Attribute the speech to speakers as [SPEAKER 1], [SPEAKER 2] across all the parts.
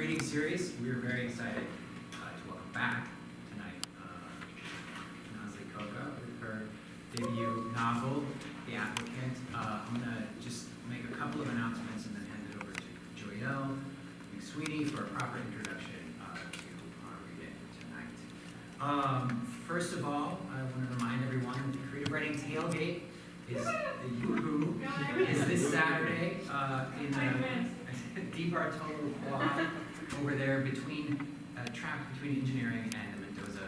[SPEAKER 1] reading series. We're very excited to welcome back tonight Nazlı Koca with her debut novel, The Applicant. I'm going to just make a couple of announcements and then hand it over to Joyelle McSweeney for a proper introduction to our reading tonight. First of all, I want to remind everyone that the Creative Writing Tailgate is this Saturday in the Deep Artolo Quad over there trapped between engineering and the Mendoza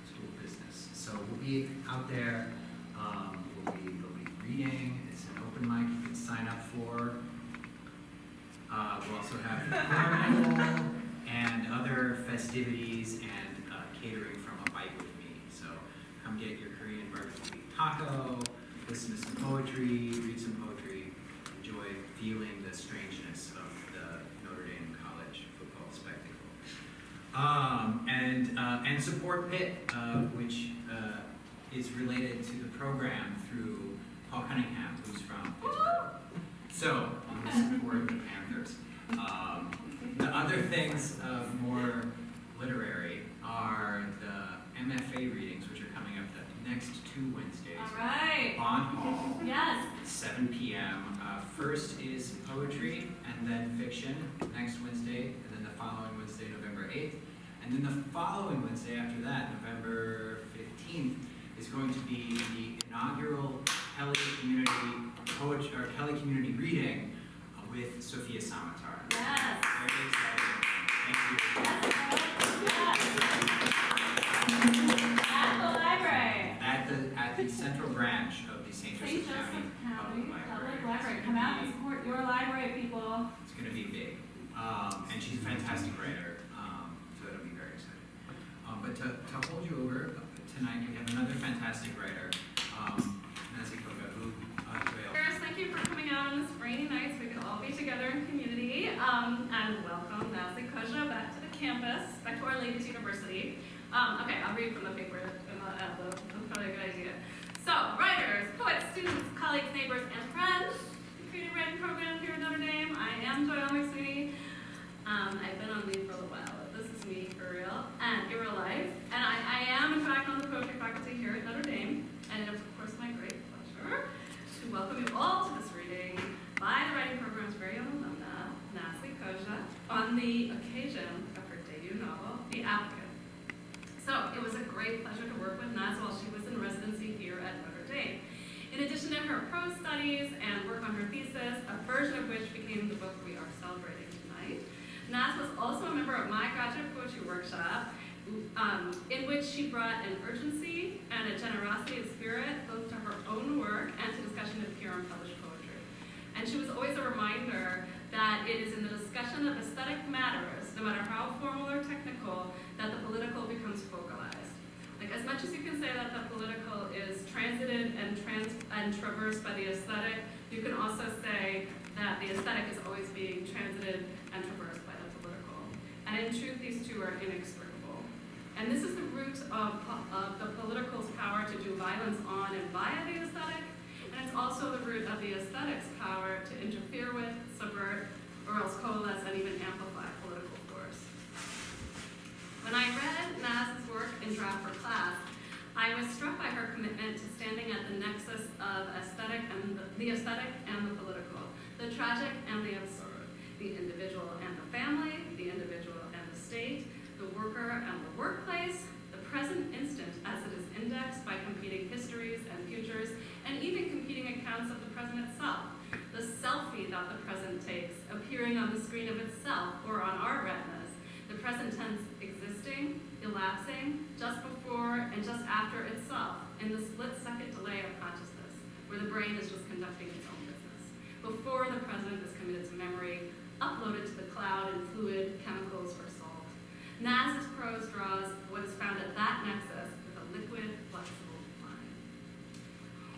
[SPEAKER 1] School of Business. So we'll be out there. We'll be reading. It's an open mic you can sign up for. We'll also have carnival and other festivities and catering from A Bite With Me. So come get your Korean barbecue taco, listen to some poetry, read some poetry, enjoy feeling the strangeness of the Notre Dame College football spectacle. And support PIT, which is related to the program through Paul Cunningham, who's from Pittsburgh. So, support the Panthers. The other things more literary are the MFA readings, which are coming up the next 2 Wednesdays.
[SPEAKER 2] All right.
[SPEAKER 1] Bond Hall.
[SPEAKER 2] Yes.
[SPEAKER 1] 7 p.m. First is poetry and then fiction next Wednesday, and then the following Wednesday, November 8th. And then the following Wednesday after that, November 15th, is going to be the inaugural Kelly Community Reading with Sophia Samatar.
[SPEAKER 2] Yes.
[SPEAKER 1] Very exciting. Thank you.
[SPEAKER 2] Yes. At the library.
[SPEAKER 1] At the central branch of the St. Joseph County
[SPEAKER 2] Public Library. Come out and support your library, people.
[SPEAKER 1] It's going to be big. And she's a fantastic writer, so it'll be very exciting. But to hold you over, tonight we have another fantastic writer, Nazlı Koca, who
[SPEAKER 3] Thank you for coming out on this rainy night so we can all be together in community. And welcome Nazlı Koca back to the campus, back to Our Lady's University. Okay, I'll read from the paper and that's probably a good idea. So, writers, poets, students, colleagues, neighbors, and friends, the creative writing program here at Notre Dame. I am Joyelle McSweeney. I've been on leave for a little while, but this is me for real and in real life. And I am, in fact, on the poetry faculty here at Notre Dame. And it is, of course, my great pleasure to welcome you all to this reading by the writing program's very own alumna, Nazlı Koca, on the occasion of her debut novel, The Applicant. So it was a great pleasure to work with Naz while she was in residency here at Notre Dame. In addition to her prose studies and work on her thesis, a version of which became the book we are celebrating tonight, Naz was also a member of my graduate poetry workshop, in which she brought an urgency and a generosity of spirit both to her own work and to discussion of pure and published poetry. And she was always a reminder that it is in the discussion of aesthetic matters, no matter how formal or technical, that the political becomes focalized. Like, as much as you can say that the political is transited and traversed by the aesthetic, you can also say that the aesthetic is always being transited and traversed by the political. And in truth, these two are inextricable. And this is the root of the political's power to do violence on and via the aesthetic, and it's also the root of the aesthetic's power to interfere with, subvert, or else coalesce and even amplify political force. When I read Naz's work in draft for class, I was struck by her commitment to standing at the nexus of aesthetic and the aesthetic and the political, the tragic and the absurd, the individual and the family, the individual and the state, the worker and the workplace, the present instant as it is indexed by competing histories and futures, and even competing accounts of the present itself. The selfie that the present takes, appearing on the screen of itself or on our retinas, the present tense existing, elapsing, just before and just after itself, in the split-second delay of consciousness, where the brain is just conducting its own business, before the present is committed to memory, uploaded to the cloud in fluid, chemicals, or salt. Naz's prose draws what is found at that nexus with a liquid, flexible mind.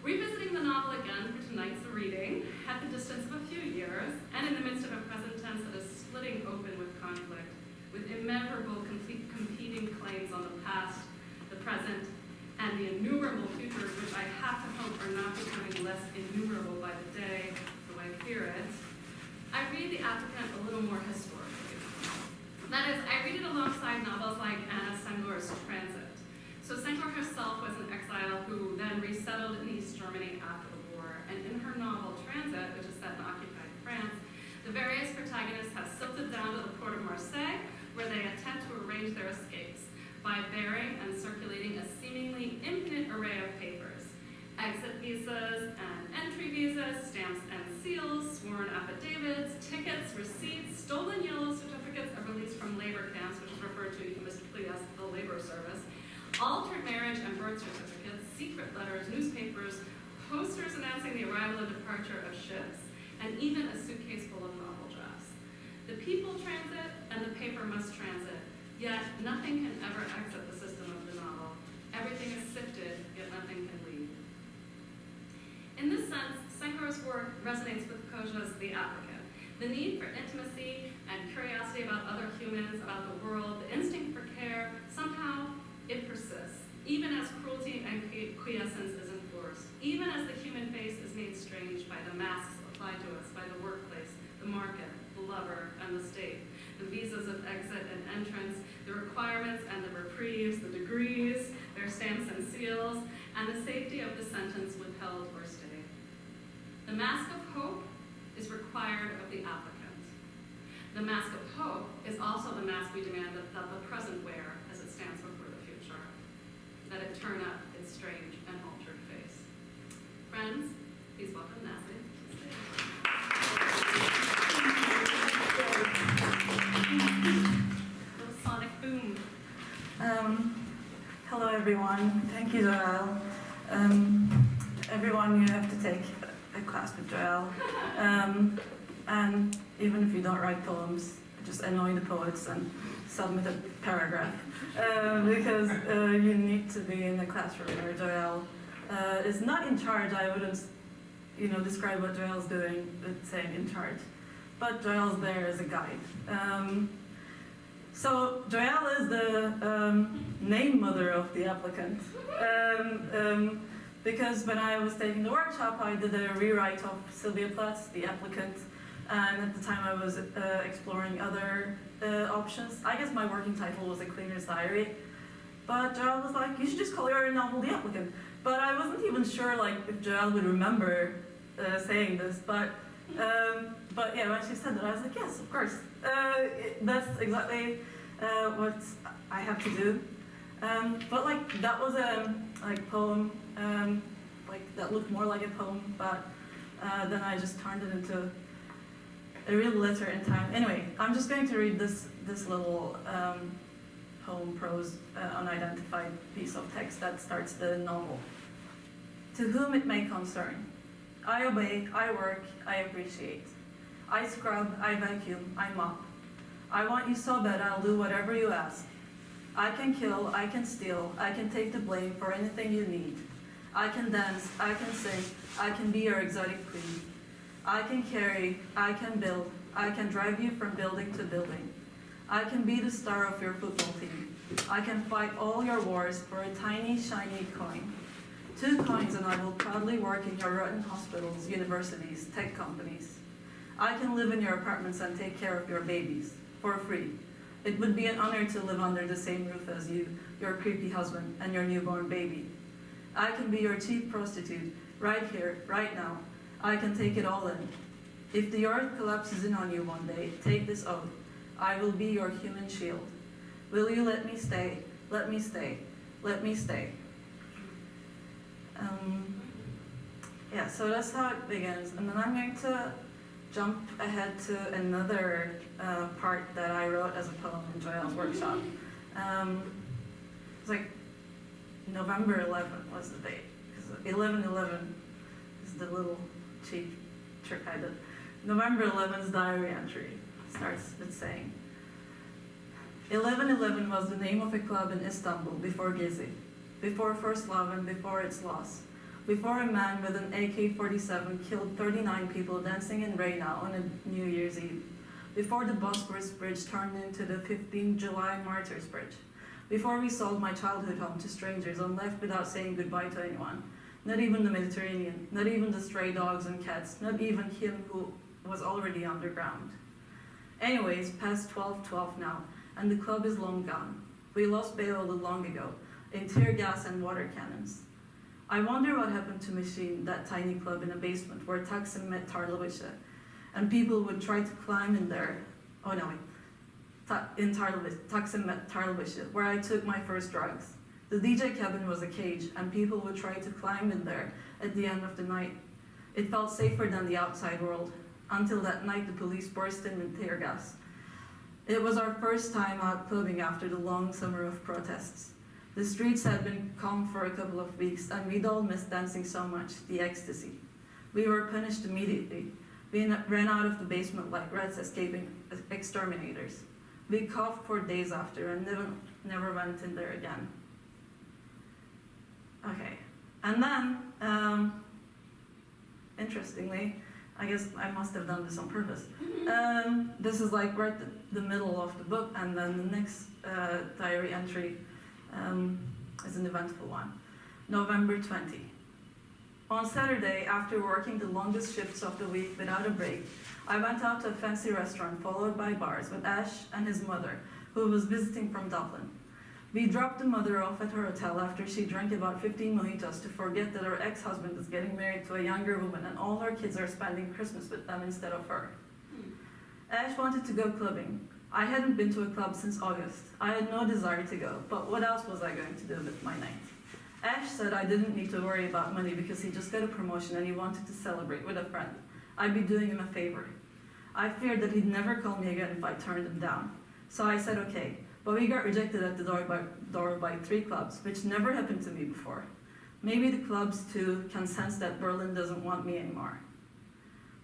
[SPEAKER 3] Revisiting the novel again for tonight's reading, at the distance of a few years, and in the midst of a present tense that is splitting open with conflict, with immeasurable competing claims on the past, the present, and the innumerable futures which I have to hope are not becoming less innumerable by the day, though I fear it, I read The Applicant a little more historically. alongside novels like Anna Sengor's Transit. So Sengor herself was an exile who then resettled in East Germany after the war, and in her novel Transit, which is set in occupied France, the various protagonists have silted down to the port of Marseille, where they attempt to arrange their escapes by bearing and circulating a seemingly infinite array of papers: exit visas and entry visas, stamps and seals, sworn affidavits, tickets, receipts, stolen yellow certificates of release from labor camps, which is referred to euphemistically as the labor service, altered marriage and birth certificates, secret letters, newspapers, posters announcing the arrival and departure of ships, and even a suitcase full of novel drafts. The people transit and the paper must transit, yet nothing can ever exit the system of the novel. Everything is sifted, yet nothing can leave. In this sense, Sengor's work resonates with Koja's The Applicant. The need for intimacy and curiosity about other humans, about the world, the instinct for care, somehow it persists, even as cruelty and quiescence is enforced, even as the human face is made strange by the masks applied to us, by the workplace, the market, the lover, and the state, the visas of exit and entrance, the requirements and the reprieves, the degrees, their stamps and seals, and the safety of the sentence withheld or stayed. The mask of hope is required of the applicant. The mask of hope is also the mask we demand that the present wear as it stands before the future, that it turn up its strange and altered face. Friends, please welcome Nazli. Little sonic boom.
[SPEAKER 4] Hello everyone, thank you Joelle. Everyone, you have to take a class with Joelle. And even if you don't write poems, just annoy the poets and submit a paragraph. Because you need to be in the classroom where Joelle is not in charge. I wouldn't describe what Joelle's doing with saying in charge. But Joelle's there as a guide. So Joelle is the name mother of the applicant. Because when I was taking the workshop, I did a rewrite of Sylvia Plath's The Applicant. And at the time I was exploring other options. I guess my working title was A Cleaner's Diary. But Joelle was like, you should just call your novel The Applicant. But I wasn't even sure if Joelle would remember saying this. But yeah, when she said that, I was like, yes, of course. That's exactly what I have to do. But that was a poem, that looked more like a poem, but then I just turned it into a real letter in time. Anyway, I'm just going to read this little poem prose unidentified piece of text that starts the novel. To whom it may concern. I obey, I work, I appreciate. I scrub, I vacuum, I mop. I want you so bad I'll do whatever you ask. I can kill, I can steal, I can take the blame for anything you need. I can dance, I can sing, I can be your exotic queen. I can carry, I can build, I can drive you from building to building. I can be the star of your football team. I can fight all your wars for a tiny, shiny coin. 2 coins and I will proudly work in your rotten hospitals, universities, tech companies. I can live in your apartments and take care of your babies, for free. It would be an honor to live under the same roof as you, your creepy husband, and your newborn baby. I can be your cheap prostitute, right here, right now. I can take it all in. If the earth collapses in on you one day, take this oath. I will be your human shield. Will you let me stay? Let me stay. Let me stay. Yeah, so that's how it begins. And then I'm going to jump ahead to another part that I wrote as a poem in Joelle's workshop. It's November 11th was the date, because 11/11 is the little cheap trick I did. November 11th's diary entry starts with saying, 11/11 was the name of a club in Istanbul before Gezi, before first love and before its loss, before a man with an AK-47 killed 39 people dancing in Reyna on a New Year's Eve, before the Bosphorus Bridge turned into the 15th July Martyrs Bridge, before we sold my childhood home to strangers and left without saying goodbye to anyone, not even the Mediterranean, not even the stray dogs and cats, not even him who was already underground. Anyways, past 12:12 now, and the club is long gone. We lost Beowulf long ago, in tear gas and water cannons. I wonder what happened to Machine, that tiny club in a basement where Taksim met Tarlowisha, and people would try to climb in there. Oh no, in Taksim met Tarlowisha, where I took my first drugs. The DJ cabin was a cage, and people would try to climb in there at the end of the night. It felt safer than the outside world, until that night the police burst in with tear gas. It was our first time out clubbing after the long summer of protests. The streets had been calm for a couple of weeks, and we'd all missed dancing so much, the ecstasy. We were punished immediately. We ran out of the basement like rats escaping exterminators. We coughed for days after and never went in there again. Okay, and then, interestingly, I guess I must have done this on purpose. This is like right the middle of the book, and then the next diary entry is an eventful one. November 20. On Saturday, after working the longest shifts of the week without a break, I went out to a fancy restaurant followed by bars with Ash and his mother, who was visiting from Dublin. We dropped the mother off at her hotel after she drank about 15 mojitos to forget that her ex-husband is getting married to a younger woman and all her kids are spending Christmas with them instead of her. Ash wanted to go clubbing. I hadn't been to a club since August. I had no desire to go, but what else was I going to do with my night? Ash said I didn't need to worry about money because he just got a promotion and he wanted to celebrate with a friend. I'd be doing him a favor. I feared that he'd never call me again if I turned him down. So I said okay, but we got rejected at the door by 3 clubs, which never happened to me before. Maybe the clubs too can sense that Berlin doesn't want me anymore.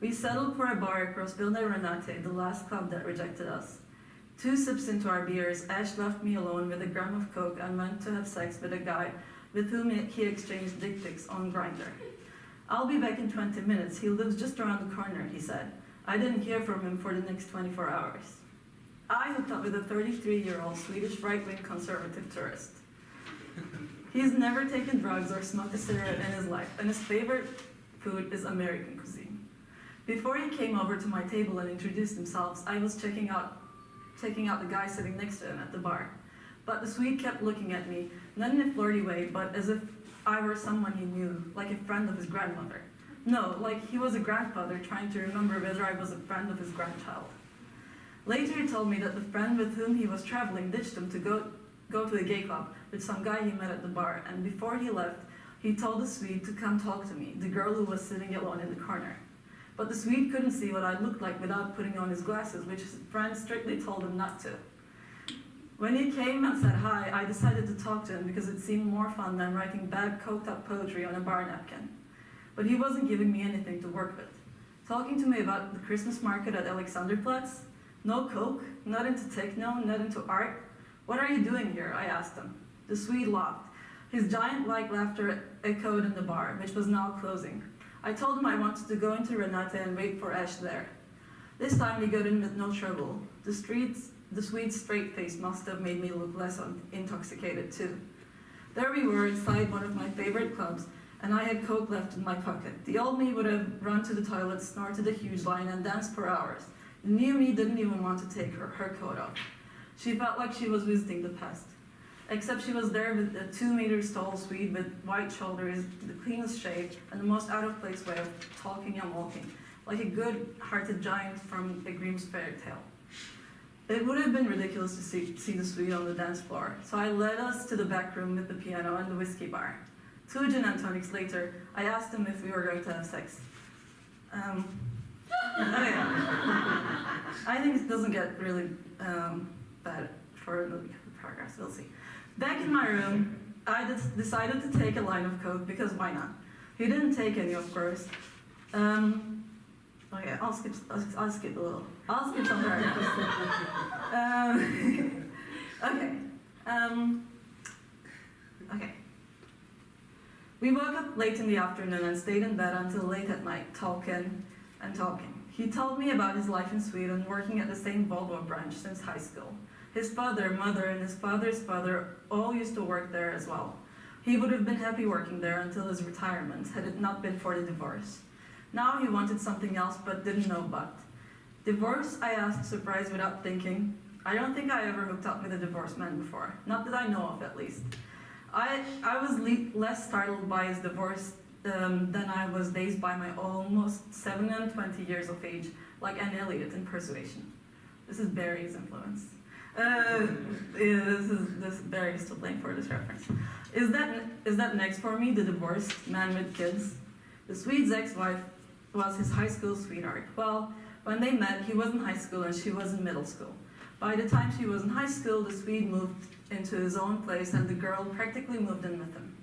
[SPEAKER 4] We settled for a bar across Vilna Renate, the last club that rejected us. 2 sips into our beers, Ash left me alone with a gram of coke and went to have sex with a guy with whom he exchanged dick pics on Grindr. I'll be back in 20 minutes. He lives just around the corner, he said. I didn't hear from him for the next 24 hours. I hooked up with a 33-year-old Swedish right-wing conservative tourist. He's never taken drugs or smoked a cigarette in his life, and his favorite food is American cuisine. Before he came over to my table and introduced himself, I was checking out the guy sitting next to him at the bar. But the Swede kept looking at me, not in a flirty way, but as if I were someone he knew, like a friend of his grandmother. No, like he was a grandfather trying to remember whether I was a friend of his grandchild. Later he told me that the friend with whom he was traveling ditched him to go to a gay club with some guy he met at the bar, and before he left, he told the Swede to come talk to me, the girl who was sitting alone in the corner. But the Swede couldn't see what I looked like without putting on his glasses, which his friend strictly told him not to. When he came and said hi, I decided to talk to him because it seemed more fun than writing bad coked-up poetry on a bar napkin. But he wasn't giving me anything to work with. Talking to me about the Christmas market at Alexanderplatz? No coke? Not into techno? Not into art? What are you doing here? I asked him. The Swede laughed. His giant-like laughter echoed in the bar, which was now closing. I told him I wanted to go into Renate and wait for Ash there. This time we got in with no trouble. The Swede's straight face must have made me look less intoxicated too. There we were inside one of my favorite clubs, and I had coke left in my pocket. The old me would have run to the toilet, snorted a huge line, and danced for hours. The new me didn't even want to take her coat off. She felt like she was visiting the past. Except she was there with a 2 meters tall Swede with white shoulders, the cleanest shave, and the most out-of-place way of talking and walking, like a good-hearted giant from a Grimm's fairy tale. It would have been ridiculous to see the Swede on the dance floor, so I led us to the back room with the piano and the whiskey bar. 2 gin and tonics later, I asked him if we were going to have sex. Okay. I think it doesn't get really bad for the progress, we'll see. Back in my room, I decided to take a line of coke, because why not? He didn't take any, of course. Okay, I'll skip a little. I'll skip some part. Okay. We woke up late in the afternoon and stayed in bed until late at night, talking and talking. He told me about his life in Sweden, working at the same Volvo branch since high school. His father, mother, and his father's father all used to work there as well. He would have been happy working there until his retirement, had it not been for the divorce. Now he wanted something else, but didn't know what. Divorce? I asked, surprised without thinking. I don't think I ever hooked up with a divorced man before, not that I know of at least. I was less startled by his divorce than I was dazed by my almost 7 and 20 years of age, like Anne Elliot in Persuasion. This is Barry's influence. This Barry is to blame for this reference. Is that next for me, the divorced man with kids? The Swede's ex-wife was his high school sweetheart. Well, when they met, he was in high school and she was in middle school. By the time she was in high school, the Swede moved into his own place and the girl practically moved in with him.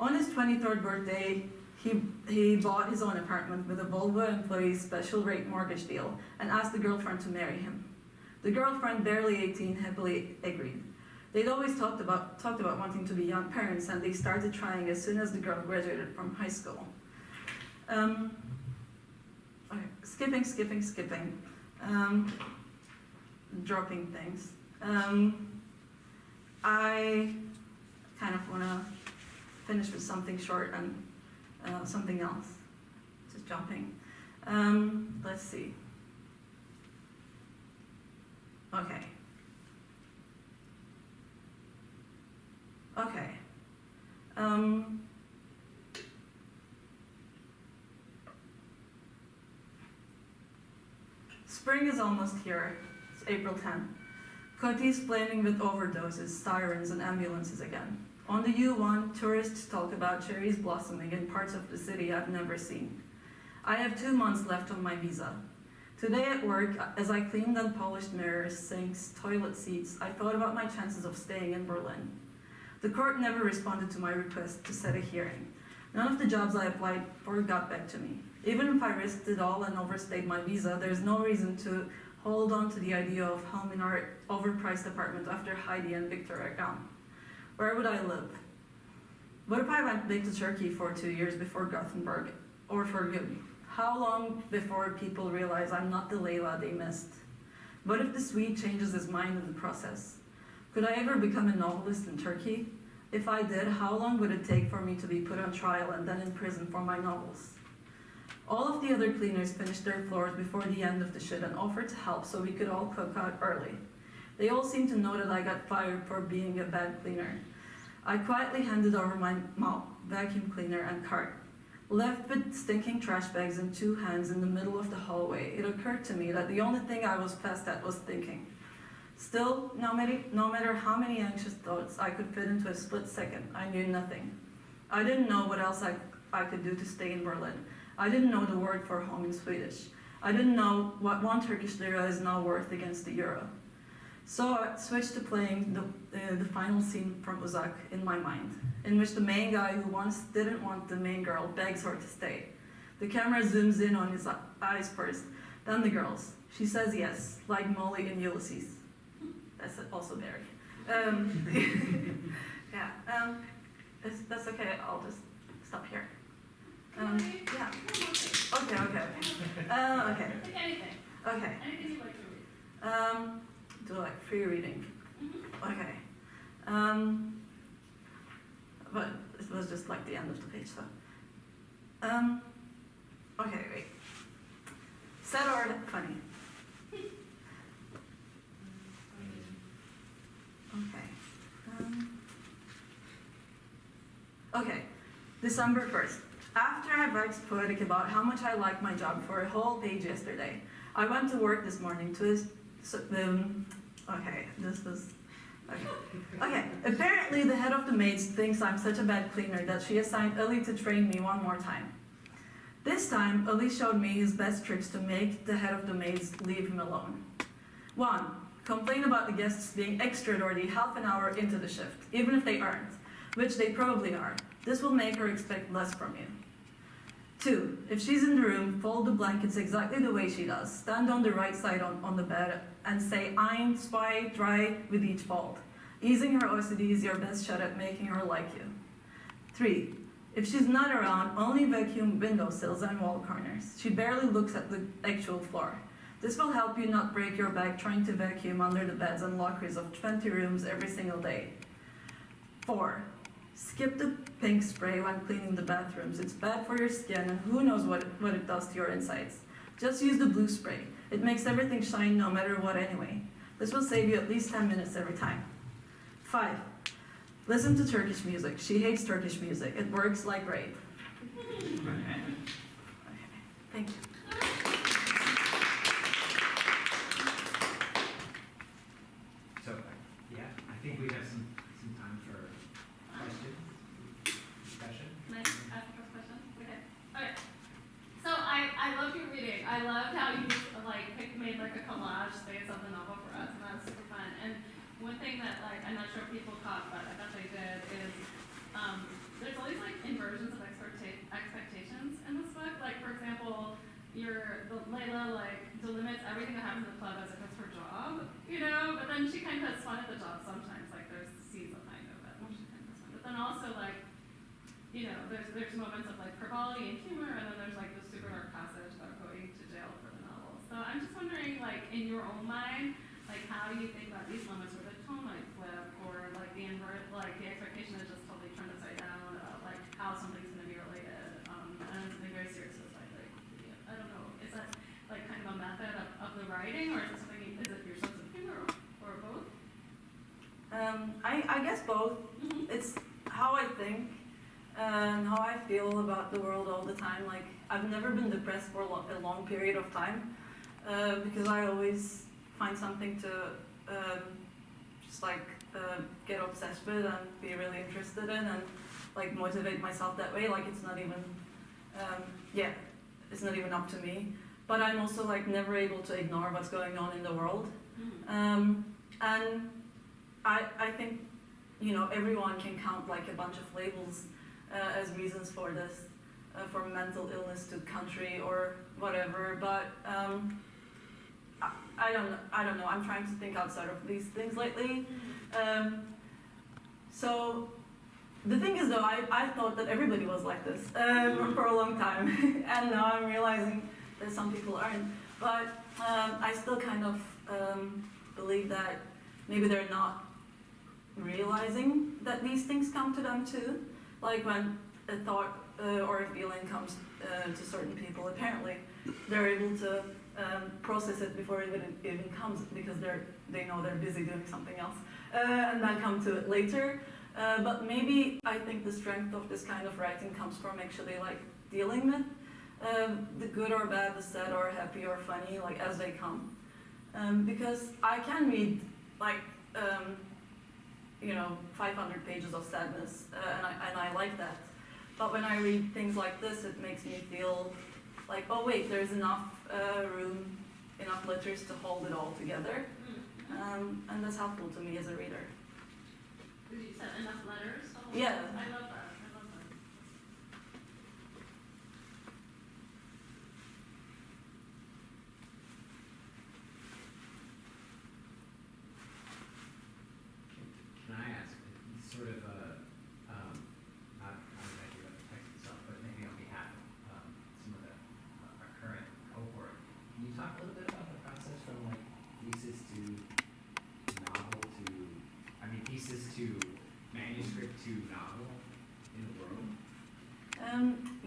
[SPEAKER 4] On his 23rd birthday, he bought his own apartment with a Volvo employee special rate mortgage deal and asked the girlfriend to marry him. The girlfriend, barely 18, happily agreed. They'd always talked about wanting to be young parents, and they started trying as soon as the girl graduated from high school. Okay, skipping. Dropping things. I kind of want to finish with something short and something else. Just jumping. Let's see. Okay. Spring is almost here. It's April 10. Cody's flaming with overdoses, sirens, and ambulances again. On the U1, tourists talk about cherries blossoming in parts of the city I've never seen. I have 2 months left on my visa. Today at work, as I cleaned and polished mirrors, sinks, toilet seats, I thought about my chances of staying in Berlin. The court never responded to my request to set a hearing. None of the jobs I applied for got back to me. Even if I risked it all and overstayed my visa, there's no reason to hold on to the idea of home in our overpriced apartment after Heidi and Victor are gone. Where would I live? What if I went big to Turkey for 2 years before Gothenburg, or for good? How long before people realize I'm not the Layla they missed? What if the Swede changes his mind in the process? Could I ever become a novelist in Turkey? If I did, how long would it take for me to be put on trial and then in prison for my novels? All of the other cleaners finished their floors before the end of the shift and offered to help so we could all cook out early. They all seemed to know that I got fired for being a bad cleaner. I quietly handed over my mop, vacuum cleaner, and cart. Left with stinking trash bags in 2 hands in the middle of the hallway, it occurred to me that the only thing I was fast at was thinking. Still, no matter how many anxious thoughts I could fit into a split second, I knew nothing. I didn't know what else I could do to stay in Berlin. I didn't know the word for home in Swedish. I didn't know what 1 Turkish lira is now worth against the euro. So I switched to playing the final scene from Uzak in my mind, in which the main guy who once didn't want the main girl begs her to stay. The camera zooms in on his eyes first, then the girl's. She says yes, like Molly in Ulysses. That's also Barry. That's okay, I'll just stop here. Yeah. Okay.
[SPEAKER 2] Pick anything.
[SPEAKER 4] Okay.
[SPEAKER 2] Anything you'd like to read.
[SPEAKER 4] Do like free reading.
[SPEAKER 2] Mm-hmm.
[SPEAKER 4] Okay. But it was just like the end of the page, so. Okay, wait. Sad or funny? Okay. Okay. December 1st. After I waxed poetic about how much I like my job for a whole page yesterday, I went to work this morning to Okay, apparently the head of the maids thinks I'm such a bad cleaner that she assigned Ali to train me 1 more time. This time, Ali showed me his best tricks to make the head of the maids leave him alone. 1. Complain about the guests being extra dirty half an hour into the shift, even if they aren't, which they probably are. This will make her expect less from you. 2. If she's in the room, fold the blankets exactly the way she does. Stand on the right side on the bed and say ein, zwei, drei with each fold. Easing her OCD is your best shot at making her like you. 3. If she's not around, only vacuum windowsills and wall corners. She barely looks at the actual floor. This will help you not break your back trying to vacuum under the beds and lockers of 20 rooms every single day. 4. Skip the pink spray when cleaning the bathrooms. It's bad for your skin and who knows what it does to your insides. Just use the blue spray. It makes everything shine no matter what anyway. This will save you at least 10 minutes every time. 5. Listen to Turkish music. She hates Turkish music. It works like rape. Thank you.
[SPEAKER 1] So, yeah, I think we have some time for questions, discussion.
[SPEAKER 3] Can I ask a question? Okay. So I loved your reading. I loved how you made like a collage space of the novel for us, and that was super fun. And one thing that I'm not sure if people caught, but I bet they did, is there's all these inversions of expectations in this book. Like for example, Layla delimits everything that happens in the club as if it's her job, but then she kind of has fun at the job sometimes. There's seeds behind of it, which she kind of has fun. But then also there's moments of frivolity and humor, and then there's the super dark passage about going to jail for the novel. So I'm just wondering, in your own mind, how do you think about these moments where the tone might flip, or the invert, the expectation is just totally turned upside down about how something's going to be related, and something very serious is I don't know, is that kind of a method of the writing, or is it something? Is it your sense of humor, or both?
[SPEAKER 4] I guess both.
[SPEAKER 3] Mm-hmm.
[SPEAKER 4] It's how I think and how I feel about the world all the time. I've never been depressed for a long period of time because I always find something to just get obsessed with and be really interested in, and motivate myself that way. It's not even it's not even up to me. But I'm also never able to ignore what's going on in the world.
[SPEAKER 3] Mm-hmm.
[SPEAKER 4] And I think everyone can count a bunch of labels as reasons for this, from mental illness to country or whatever. But I don't know. I'm trying to think outside of these things lately. So the thing is, though, I thought that everybody was like this for a long time, and now I'm realizing that some people aren't. But I still kind of believe that maybe they're not realizing that these things come to them too. When a thought or a feeling comes to certain people, apparently they're able to process it before it even comes, because they know they're busy doing something else, and then come to it later. But maybe I think the strength of this kind of writing comes from actually dealing with the good or bad, the sad or happy or funny, as they come. Because I can read 500 pages of sadness, and I like that. But when I read things like this, it makes me feel oh wait, there's enough room, enough letters to hold it all together, and that's helpful to me as a reader.
[SPEAKER 3] You said enough letters?
[SPEAKER 4] Yeah.
[SPEAKER 3] I love that. I love that.
[SPEAKER 1] Can I ask, sort of not exactly about the text itself, but maybe on behalf of some of our current cohort, can you talk a little bit about the process from thesis to novel to, thesis to manuscript to novel in the world?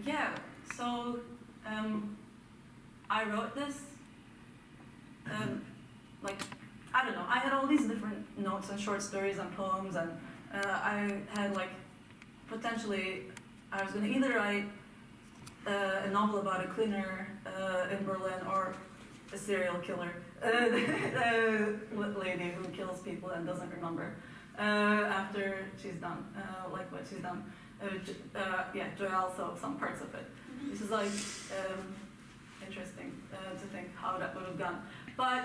[SPEAKER 4] Yeah, so I wrote this, I don't know, I had all these different notes and short stories and poems, and I had potentially, I was going to either write a novel about a cleaner in Berlin, or a serial killer, lady who kills people and doesn't remember after she's done, what she's done. Joy also, some parts of it. This is interesting to think how that would have gone. But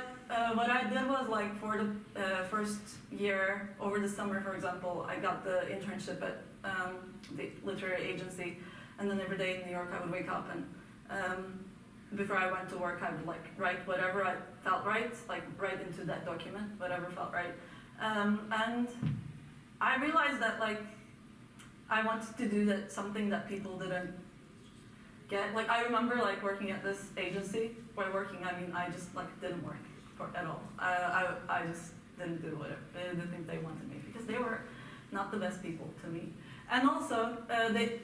[SPEAKER 4] what I did was for the first year, over the summer, for example, I got the internship at the literary agency, and then every day in New York I would wake up and before I went to work I would write whatever I felt right, write into that document, whatever felt right. And I realized that I wanted to do something that people didn't get. I remember working at this agency. By working, I mean I just didn't work at all. I just didn't do the things they wanted me, because they were not the best people to me. And also they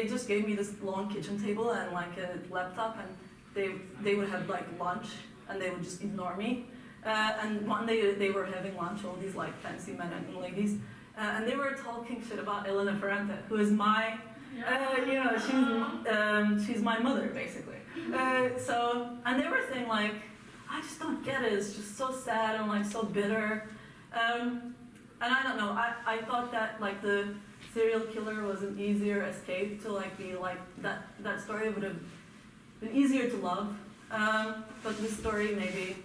[SPEAKER 4] just gave me this long kitchen table and a laptop, and they would have lunch and they would just ignore me. And one day they were having lunch, all these like fancy men and ladies, and they were talking shit about Ferrante, who is my, she's my mother basically. And they were saying like, I just don't get it. It's just so sad and like so bitter. And I don't know. I thought that like the serial killer was an easier escape to like be like that story would have been easier to love. But this story maybe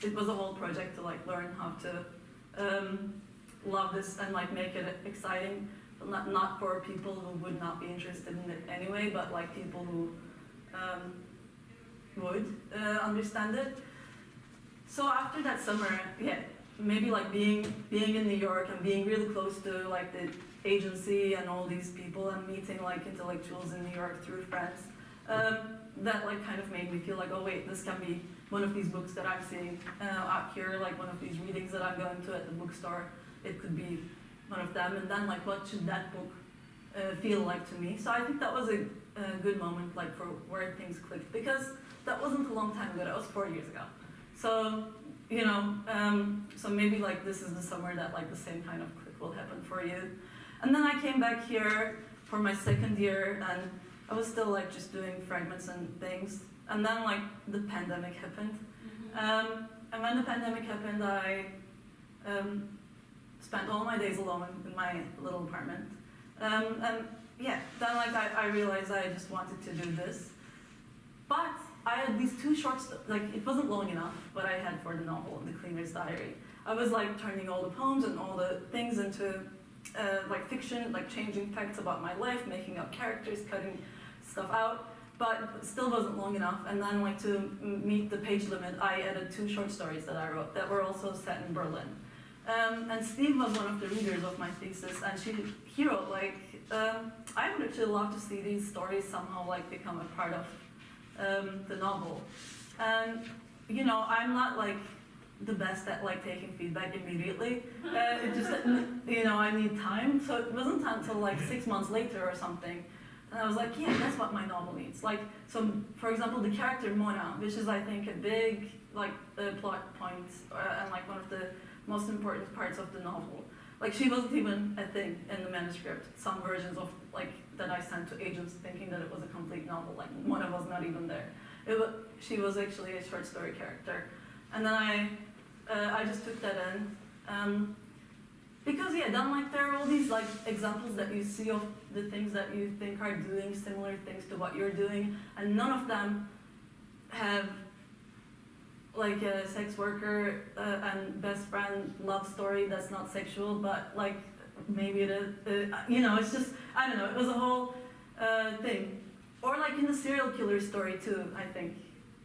[SPEAKER 4] it was a whole project to like learn how to love this and like make it exciting, but not for people who would not be interested in it anyway, but like people who would understand it. So after that summer, yeah, maybe like being in New York and being really close to like the agency and all these people and meeting like intellectuals in New York through friends, that like kind of made me feel like, oh wait, this can be one of these books that I'm seeing out here, like one of these readings that I'm going to at the bookstore. It could be one of them, and then like what should that book feel like to me? So I think that was a good moment like for where things clicked, because that wasn't a long time ago, that was 4 years ago. So, so maybe like this is the summer that like the same kind of click will happen for you. And then I came back here for my second year, and I was still like just doing fragments and things. And then like the pandemic happened. And when the pandemic happened, I spent all my days alone in my little apartment. And yeah, then like I realized I just wanted to do this. But I had these two short like it wasn't long enough, what I had for the novel, The Cleaner's Diary. I was like turning all the poems and all the things into like fiction, like changing facts about my life, making up characters, cutting stuff out, but it still wasn't long enough. And then like to meet the page limit, I added 2 short stories that I wrote that were also set in Berlin. And Steve was one of the readers of my thesis, and he wrote like, I would actually love to see these stories somehow like become a part of the novel. And I'm not like the best at like taking feedback immediately. It just I need time. So it wasn't until like 6 months later or something, and I was like, yeah, that's what my novel needs. Like, so for example, the character Mona, which is I think a big like plot point and like one of the most important parts of the novel. Like she wasn't even a thing in the manuscript. Some versions of like that I sent to agents thinking that it was a complete novel. Like Mona was not even there. She was actually a short story character, and then I just took that in because yeah, then like there are all these like examples that you see of the things that you think are doing similar things to what you're doing, and none of them have like a sex worker and best friend love story that's not sexual, but like maybe it is, it's just, I don't know, it was a whole thing. Or like in the serial killer story too, I think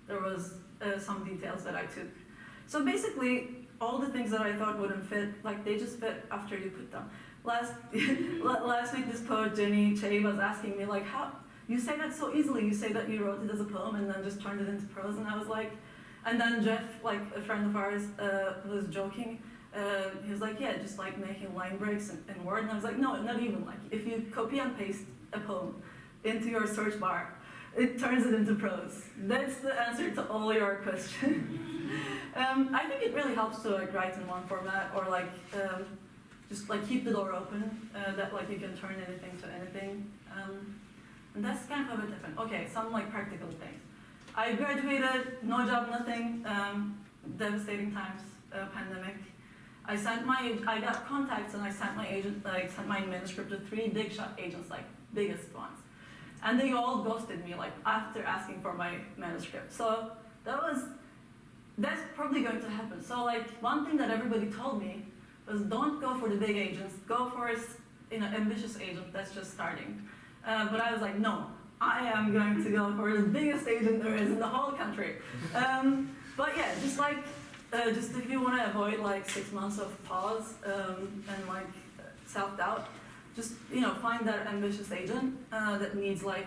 [SPEAKER 4] there was some details that I took. So basically, all the things that I thought wouldn't fit, like they just fit after you put them. Last week, this poet Jenny Che was asking me like, how, you say that so easily, you say that you wrote it as a poem and then just turned it into prose, and I was like, and then Jeff, like a friend of ours, was joking. He was like, yeah, just like making line breaks in Word. And I was like, no, not even. Like, if you copy and paste a poem into your search bar, it turns it into prose. That's the answer to all your questions. I think it really helps to like write in one format, or like just like keep the door open, that like you can turn anything to anything. And that's kind of a bit different. Okay, some like practical things. I graduated, no job, nothing, devastating times, pandemic. I got contacts and I sent my manuscript to 3 big shot agents, like biggest ones. And they all ghosted me like after asking for my manuscript. So that's probably going to happen. So like one thing that everybody told me was don't go for the big agents, go for ambitious agent that's just starting. But I was like, no. I am going to go for the biggest agent there is in the whole country. But yeah, just if you want to avoid like 6 months of pause and like self-doubt, just find that ambitious agent that needs like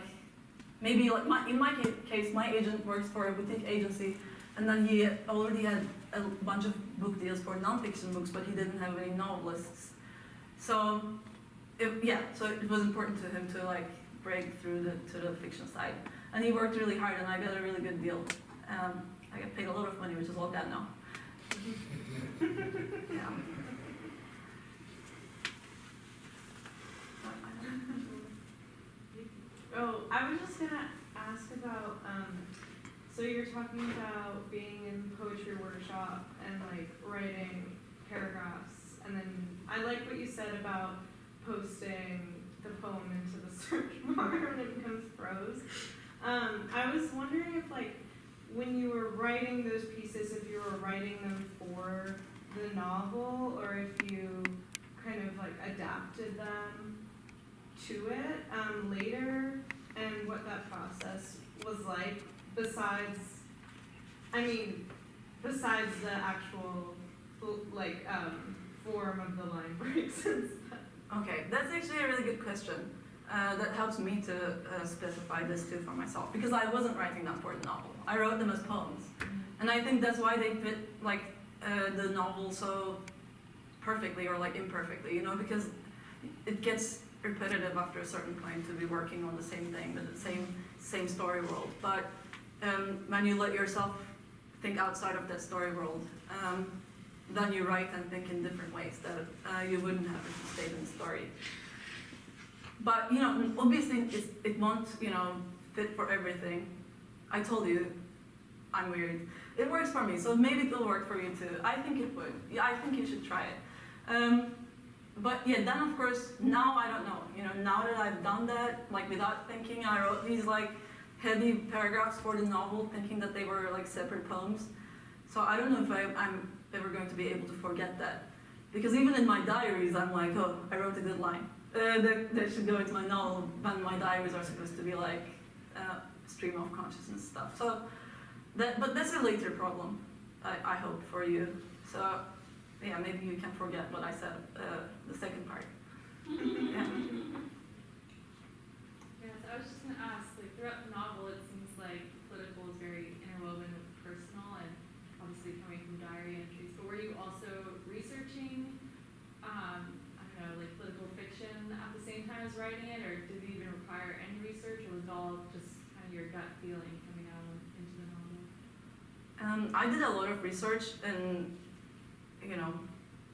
[SPEAKER 4] maybe like in my case, my agent works for a boutique agency, and then he already had a bunch of book deals for nonfiction books, but he didn't have any novelists. So it was important to him to like break through to the fiction side, and he worked really hard, and I got a really good deal. I get paid a lot of money, which is all gone now. Yeah.
[SPEAKER 5] Oh, I was just gonna ask about, so you're talking about being in poetry workshop and like writing paragraphs, and then I like what you said about posting the poem into the search bar when it becomes prose. I was wondering if like, when you were writing those pieces, if you were writing them for the novel, or if you kind of like adapted them to it later, and what that process was like, besides the actual like form of the line breaks and stuff.
[SPEAKER 4] Okay, that's actually a really good question. That helps me to specify this too for myself, because I wasn't writing them for the novel. I wrote them as poems, and I think that's why they fit like the novel so perfectly or like imperfectly, you know, because it gets repetitive after a certain point to be working on the same thing with the same story world. But when you let yourself think outside of that story world, then you write and think in different ways that you wouldn't have if you stayed in the story. But you know, obviously it won't, you know, fit for everything. I told you, I'm weird. It works for me, so maybe it will work for you too. I think it would. Yeah, I think you should try it. But yeah, then of course, now I don't know. You know, now that I've done that, like without thinking, I wrote these like heavy paragraphs for the novel, thinking that they were like separate poems. So I don't know if I'm ever going to be able to forget that. Because even in my diaries, I'm like, oh, I wrote a good line. That should go into my novel, when my diaries are supposed to be like stream of consciousness stuff. So, but that's a later problem, I hope, for you. So, yeah, maybe you can forget what I said, the second part. Yeah.
[SPEAKER 2] Yes, I was just gonna ask, like throughout the novel, it seems like political is very interwoven with personal, and obviously coming from diary entries. But were you also researching, I don't know, like political fiction at the same time as writing it, or did it even require any research, or was it all just kind of your gut feeling coming out into the novel?
[SPEAKER 4] I did a lot of research, and you know,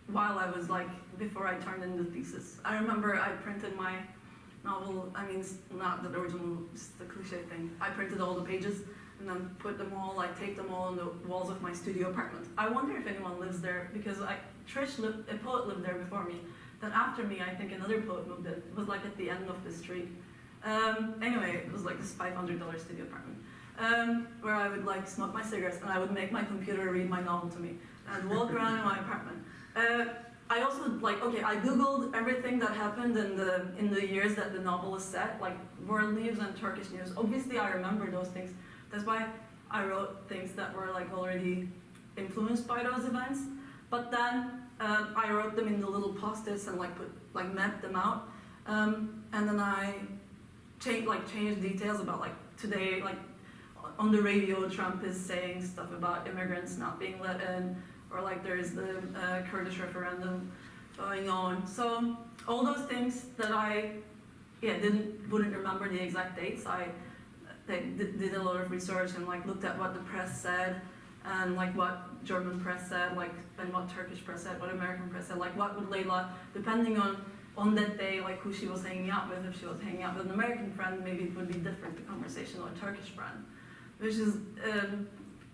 [SPEAKER 4] while I was like, before I turned in the thesis. I remember I printed my novel, I mean, it's not the original, just the cliche thing. I printed all the pages and then put them all, like taped them all on the walls of my studio apartment. I wonder if anyone lives there, because a poet lived there before me. Then after me, I think another poet moved in. It was like at the end of the street. Anyway, it was like this $500 studio apartment, where I would like smoke my cigarettes and I would make my computer read my novel to me and walk around in my apartment. I also I googled everything that happened in the years that the novel is set, like world news and Turkish news. Obviously, I remember those things. That's why I wrote things that were like already influenced by those events. But then I wrote them in the little post-its and mapped them out. And then I changed details about like today, like on the radio, Trump is saying stuff about immigrants not being let in. Or like there's the Kurdish referendum going on. So all those things that I wouldn't remember the exact dates. I did a lot of research and like looked at what the press said, and like what German press said, like and what Turkish press said, what American press said, like what would Layla, depending on that day, like who she was hanging out with. If she was hanging out with an American friend, maybe it would be different, the conversation, or a Turkish friend, which is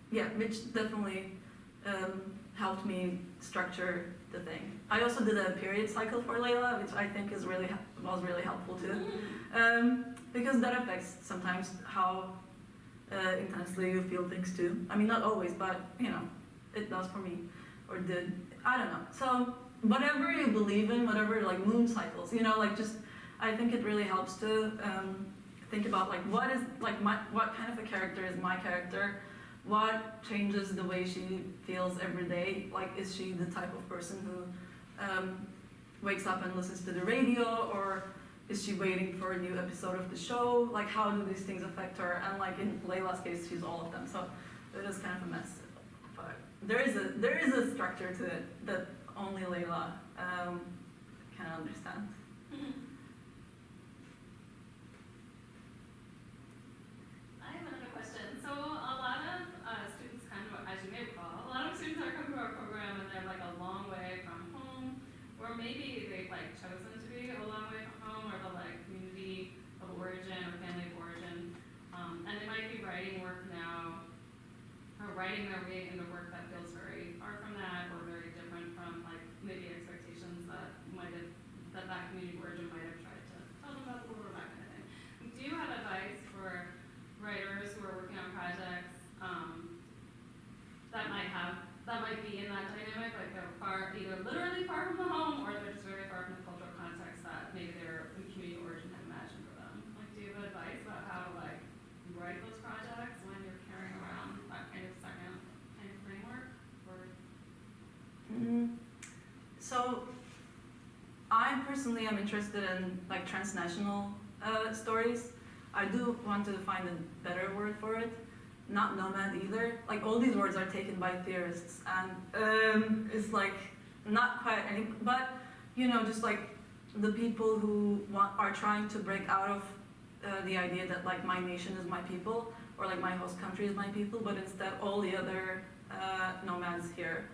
[SPEAKER 4] which definitely helped me structure the thing. I also did a period cycle for Layla, which I think was really helpful too, because that affects sometimes how intensely you feel things too. I mean, not always, but you know, it does for me, or did. I don't know. So whatever you believe in, whatever like moon cycles, you know, like just I think it really helps to think about like what kind of a character is my character. What changes the way she feels every day? Like, is she the type of person who wakes up and listens to the radio, or is she waiting for a new episode of the show? Like, how do these things affect her? And like in Layla's case, she's all of them. So it is kind of a mess. But there is a structure to it that only Layla can understand.
[SPEAKER 3] I have another question. So a lot of students come chosen to be a long way from home, or the like community of origin or family of origin. And they might be writing work now, or writing their way into work that feels very far from that, or very different from like maybe expectations that that community of origin might have tried to tell them about the world, or that kind of thing. Do you have advice for writers who are working on projects that might be in that dynamic, like they're far, either literally far from the home, or they're just very far from the cultural context that maybe their community of origin had imagined for them? Like, do you have advice about how to like write those projects when you're carrying around that kind of second kind of framework? Or
[SPEAKER 4] So, I personally am interested in like transnational stories. I do want to find a better word for it. Not nomad either. Like all these words are taken by theorists, and it's like not quite any. But you know, just like the people who are trying to break out of the idea that like my nation is my people, or like my host country is my people, but instead all the other nomads here,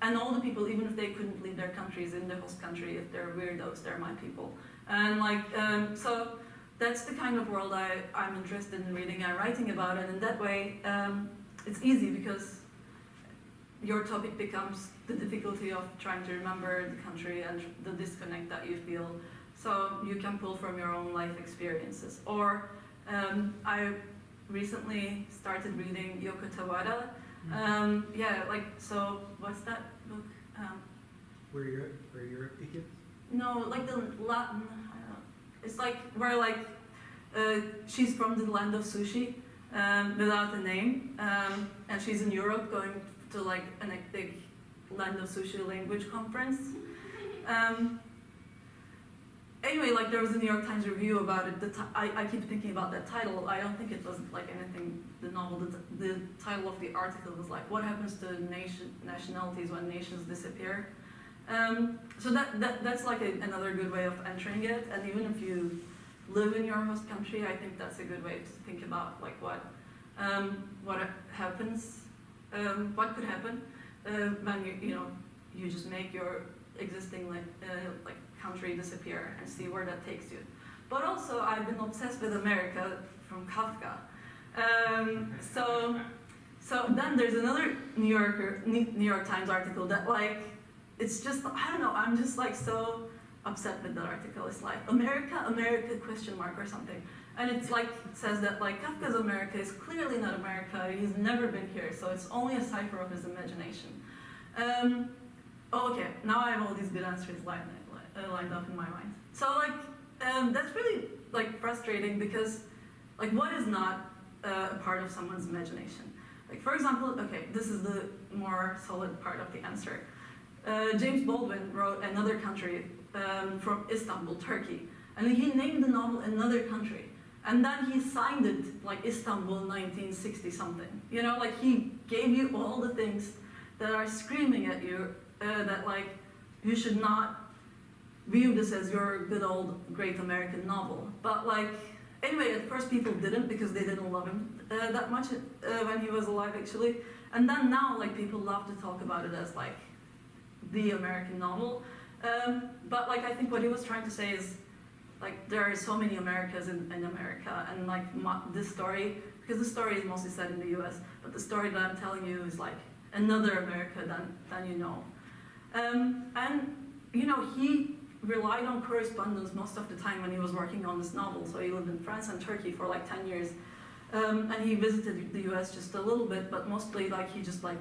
[SPEAKER 4] and all the people, even if they couldn't leave their countries in the host country, if they're weirdos, they're my people. And like so. That's the kind of world I'm interested in reading and writing about, and in that way, it's easy because your topic becomes the difficulty of trying to remember the country and the disconnect that you feel. So you can pull from your own life experiences. Or I recently started reading Yoko Tawada. Yeah, like, so what's that book?
[SPEAKER 1] Where Europe begins?
[SPEAKER 4] No, like the Latin. It's like where like she's from the land of sushi without a name, and she's in Europe going to like a big land of sushi language conference. Anyway, like there was a New York Times review about it. I keep thinking about that title. I don't think it was like anything. The novel, the title of the article was like, "What happens to nationalities when nations disappear?" So that's like another good way of entering it, and even if you live in your host country, I think that's a good way to think about like what happens, what could happen when you just make your existing like country disappear and see where that takes you. But also, I've been obsessed with America from Kafka. So then there's another New York Times article that like. It's just, I don't know, I'm just like so upset with that article. It's like, America, question mark or something. And it's like, it says that like Kafka's America is clearly not America, he's never been here, so it's only a cipher of his imagination. Okay, now I have all these good answers lined up in my mind. So like, that's really like frustrating because like what is not a part of someone's imagination? Like for example, okay, this is the more solid part of the answer. James Baldwin wrote Another Country from Istanbul, Turkey, and he named the novel Another Country, and then he signed it like Istanbul 1960 something. You know, like he gave you all the things that are screaming at you that like you should not view this as your good old great American novel. But like anyway, at first people didn't because they didn't love him that much when he was alive actually, and then now like people love to talk about it as like the American novel, but like I think what he was trying to say is like there are so many Americas in America, and like this story, because the story is mostly set in the US, but the story that I'm telling you is like another America than you know. And you know, he relied on correspondence most of the time when he was working on this novel, so he lived in France and Turkey for like 10 years, and he visited the US just a little bit, but mostly like he just like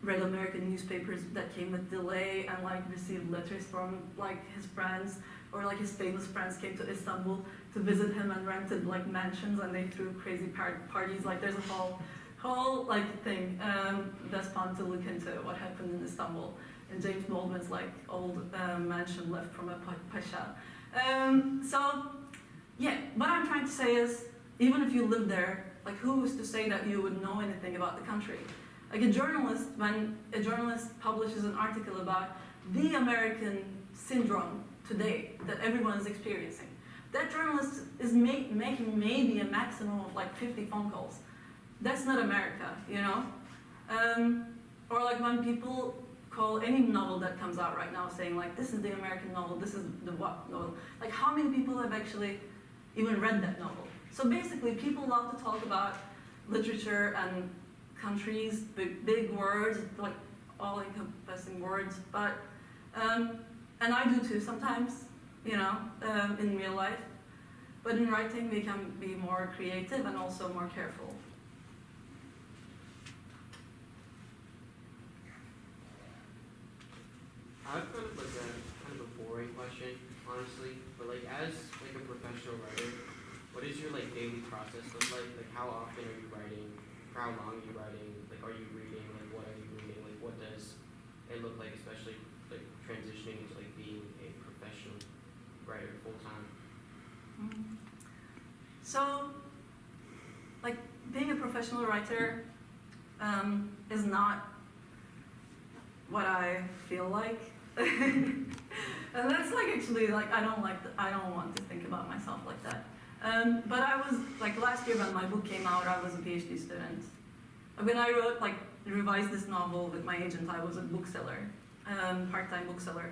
[SPEAKER 4] read American newspapers that came with delay and like received letters from like his friends, or like his famous friends came to Istanbul to visit him and rented like mansions and they threw crazy parties. Like there's a whole like thing that's fun to look into what happened in Istanbul in James Baldwin's like old mansion left from a pasha. So yeah, what I'm trying to say is even if you live there, like who is to say that you would know anything about the country? Like when a journalist publishes an article about the American syndrome today that everyone is experiencing, that journalist is making maybe a maximum of like 50 phone calls. That's not America, you know? Or like when people call any novel that comes out right now saying like, this is the American novel, this is the what novel. Like how many people have actually even read that novel? So basically people love to talk about literature and countries, big words, like all encompassing words, but, and I do too sometimes, you know, in real life. But in writing we can be more creative and also more careful.
[SPEAKER 6] I've got like a kind of a boring question, honestly, but like as like a professional writer, what does your like daily process look like? Like how often are you writing? For how long are you writing? Like are you reading? Like what are you reading? Like what does it look like, especially like transitioning into like being a professional writer full time?
[SPEAKER 4] So, like being a professional writer is not what I feel like. And that's like actually like I don't want to think about myself like that. But I was like last year when my book came out, I was a PhD student. When I revised this novel with my agent, I was a bookseller, part-time bookseller.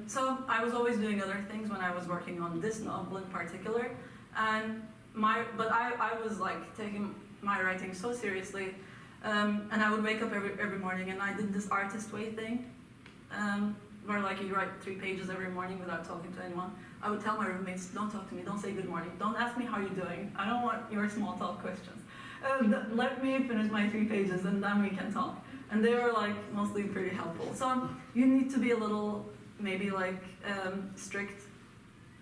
[SPEAKER 4] So I was always doing other things when I was working on this novel in particular, and I was like taking my writing so seriously, and I would wake up every morning and I did this artist way thing. Where like you write 3 pages every morning without talking to anyone. I would tell my roommates, don't talk to me, don't say good morning, don't ask me how you're doing. I don't want your small talk questions. Let me finish my 3 pages and then we can talk. And they were like mostly pretty helpful. So you need to be a little maybe like strict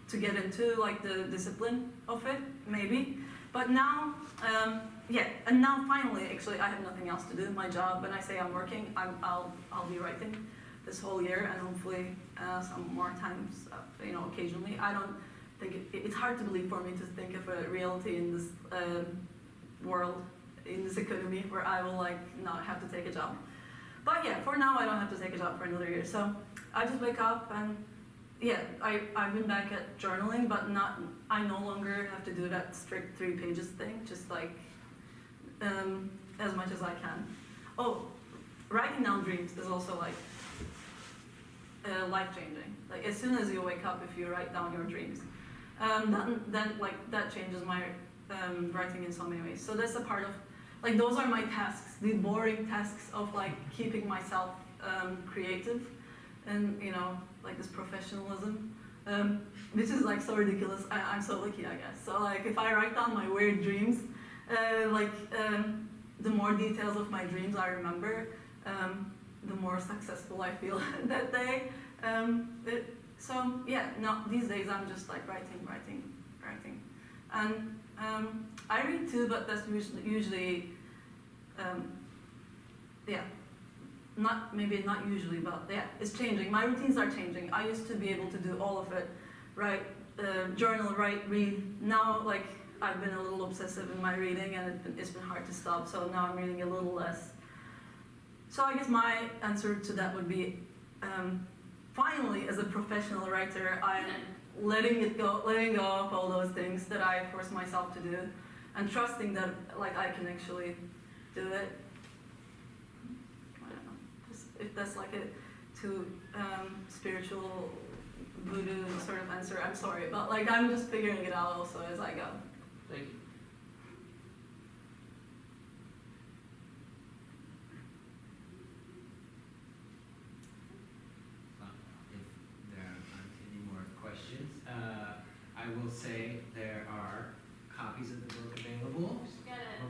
[SPEAKER 4] to get into like the discipline of it, maybe. But now, and now finally, actually, I have nothing else to do. My job, when I say I'm working, I'll be writing this whole year and hopefully some more times, occasionally. I don't think it's hard to believe for me to think of a reality in this world, in this economy where I will like not have to take a job. But yeah, for now I don't have to take a job for another year. So I just wake up and I've been back at journaling, but I no longer have to do that strict 3 pages thing, just like as much as I can. Oh, writing down dreams is also like life-changing. Like as soon as you wake up, if you write down your dreams, then like that changes my writing in so many ways. So that's a part of, like those are my tasks, the boring tasks of like keeping myself creative, and like this professionalism, which is like so ridiculous. I'm so lucky, I guess. So like if I write down my weird dreams, the more details of my dreams I remember, the more successful I feel that day. These days I'm just like writing. And I read too, but that's usually not usually, but yeah, it's changing. My routines are changing. I used to be able to do all of it, journal, write, read. Now, like, I've been a little obsessive in my reading, and it's been hard to stop, so now I'm reading a little less. So I guess my answer to that would be, finally, as a professional writer, I'm letting go of all those things that I force myself to do, and trusting that, like, I can actually do it. I don't know, just if that's like a too spiritual voodoo sort of answer, I'm sorry, but like I'm just figuring it out also as I go.
[SPEAKER 6] Thank you.
[SPEAKER 1] If there aren't any more questions, I will say there are copies of the book available
[SPEAKER 3] Get it.